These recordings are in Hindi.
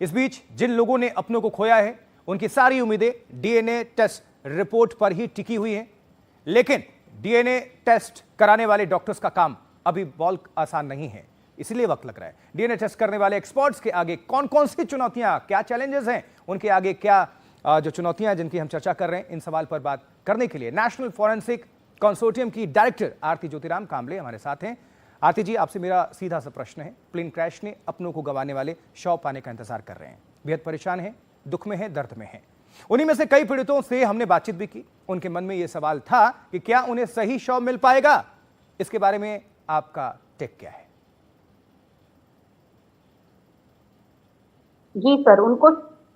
इस बीच जिन लोगों ने अपनों को खोया है उनकी सारी उम्मीदें डीएनए टेस्ट रिपोर्ट पर ही टिकी हुई हैं, लेकिन डीएनए टेस्ट कराने वाले डॉक्टर्स का काम अभी बहुत आसान नहीं है, इसलिए वक्त लग रहा है। डीएनए टेस्ट करने वाले एक्सपर्ट्स के आगे कौन कौन सी चुनौतियां, क्या चैलेंजेस हैं, उनके आगे क्या जो चुनौतियां हैं जिनकी हम चर्चा कर रहे हैं, इन सवाल पर बात करने के लिए नेशनल फॉरेंसिक कंसोर्टियम की डायरेक्टर आरती ज्योतिराम कांबले हमारे साथ हैं। आरती जी, आपसे मेरा सीधा सा प्रश्न है। प्लेन क्रैश ने अपनों को गंवाने वाले शव पाने का इंतजार कर रहे हैं, बेहद परेशान हैं, दुख में हैं, दर्द में हैं। उन्हीं में से कई पीड़ितों से हमने बातचीत भी की। उनके मन में यह सवाल था कि क्या उन्हें सही शव मिल पाएगा। इसके बारे में आपका टेक क्या है? जी सर, उनको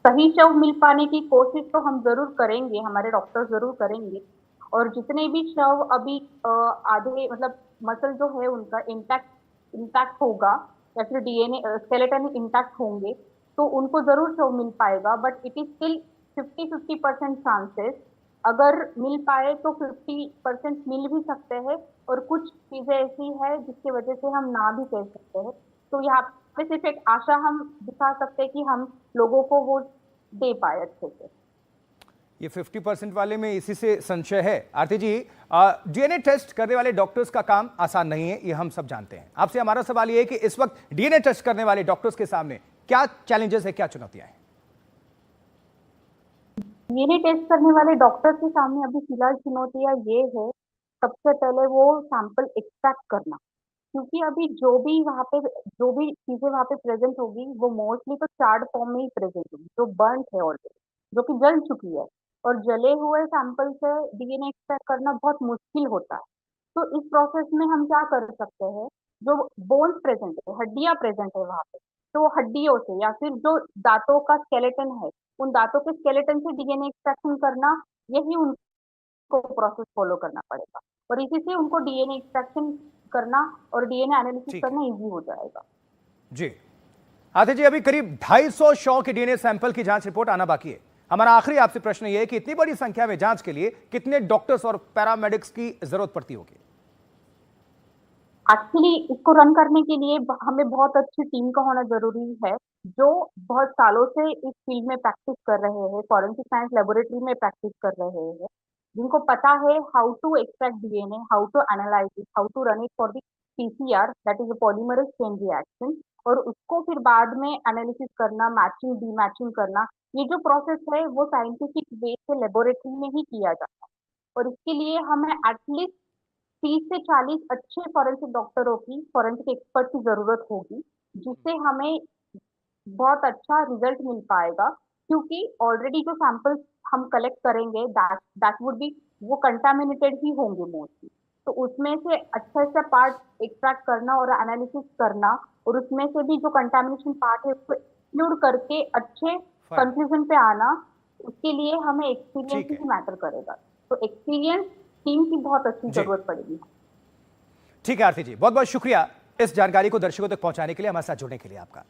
सही शव मिल पाने की कोशिश तो हम जरूर करेंगे, हमारे डॉक्टर जरूर करेंगे। और जितने भी शव अभी आधे मतलब मसल जो है उनका इंटैक्ट होगा या फिर डीएनए स्केलेटन इंटैक्ट होंगे तो उनको जरूर शव मिल पाएगा। But it is still 50-50% chances. अगर मिल पाए तो 50% मिल भी सकते हैं और कुछ चीजें ऐसी है जिसकी वजह से हम ना भी कह सकते हैं। तो यहाँ पे सिर्फ एक आशा हम दिखा सकते हैं कि हम लोगों को वो दे पाए अच्छे से। ये 50% वाले में इसी से संशय है। आरती जी, डीएनए टेस्ट करने वाले डॉक्टर्स का काम आसान नहीं है, ये हम सब जानते हैं। आपसे हमारा सवाल ये है कि इस वक्त डीएनए टेस्ट करने वाले डॉक्टर्स के सामने क्या चैलेंजेस है, क्या चुनौतियां हैं? डीएनए टेस्ट करने वाले डॉक्टर के सामने अभी फिलहाल चुनौतियां ये है, सबसे पहले वो सैंपल एक्सट्रैक्ट करना। क्योंकि अभी जो भी वहाँ पे जो भी चीजें वहाँ पे प्रेजेंट होगी वो मोस्टली तो चार्ड फॉर्म में ही प्रेजेंट होगी, जो बर्न्ट है ऑलरेडी, जो कि जल चुकी है। और जले हुए सैंपल से डीएनए एक्सट्रैक्ट करना बहुत मुश्किल होता है। तो इस प्रोसेस में हम क्या कर सकते हैं, जो बोन्स प्रेजेंट है, हड्डियां प्रेजेंट है वहाँ पे, तो हड्डियों से या फिर जो दांतों का स्केलेटन है, उन दांतों के स्केलेटन से डीएनए एक्सट्रैक्शन करना, यही उनको प्रोसेस फॉलो करना पड़ेगा। और इसी से उनको डीएनए एक्सट्रैक्शन करना और डीएनए एनालिसिस ठीक है करना इजी हो जाएगा। जी। आरती जी, अभी करीब 250 शव के डीएनए सैंपल की जांच रिपोर्ट आना बाकी है। हमारा आखिरी आपसे प्रश्न यह है कि इतनी बड़ी संख्या में जांच के लिए कितने डॉक्टर्स और पैरामेडिक्स की जरूरत पड़ती होगी? एक्चुअली इसको रन करने के लिए हमें बहुत अच्छी टीम का होना जरूरी है, जो बहुत सालों से इस फील्ड में प्रैक्टिस कर रहे हैं, फॉरेंसिक साइंस लेबोरेटरी में प्रैक्टिस कर रहे हैं, जिनको पता है how to extract DNA, how to analyse it, how to run it for the PCR, that is a polymerase chain reaction, और उसको फिर बाद में एनालिसिस करना, मैचिंग डीमैचिंग करना। ये जो प्रोसेस है वो साइंटिफिक वे से लेबोरेटरी में ही किया जाता है। और इसके लिए हमें एटलीस्ट 30 से 40 अच्छे फॉरेंसिक डॉक्टरों की, फॉरेंसिक एक्सपर्ट की जरूरत होगी, जिससे हमें बहुत अच्छा रिजल्ट मिल पाएगा। क्योंकि ऑलरेडी जो सैंपल्स हम कलेक्ट करेंगे दैट वुड बी, वो कंटामिनेटेड ही होंगे मोस्टली। तो उसमें से अच्छा अच्छा पार्ट एक्सट्रैक्ट करना और एनालिसिस करना, और उसमें से भी जो कंटामिनेशन पार्ट है उसको एक्सक्लूड करके अच्छे फाइन। कंक्लूजन पे आना, उसके लिए हमें एक्सपीरियंस ठीक ही है मैटर करेगा। तो एक्सपीरियंस टीम की बहुत अच्छी जी। जरूरत पड़ेगी। ठीक है आरती जी, बहुत बहुत शुक्रिया इस जानकारी को दर्शकों तक पहुंचाने के लिए, हमारे साथ जुड़ने के लिए आपका।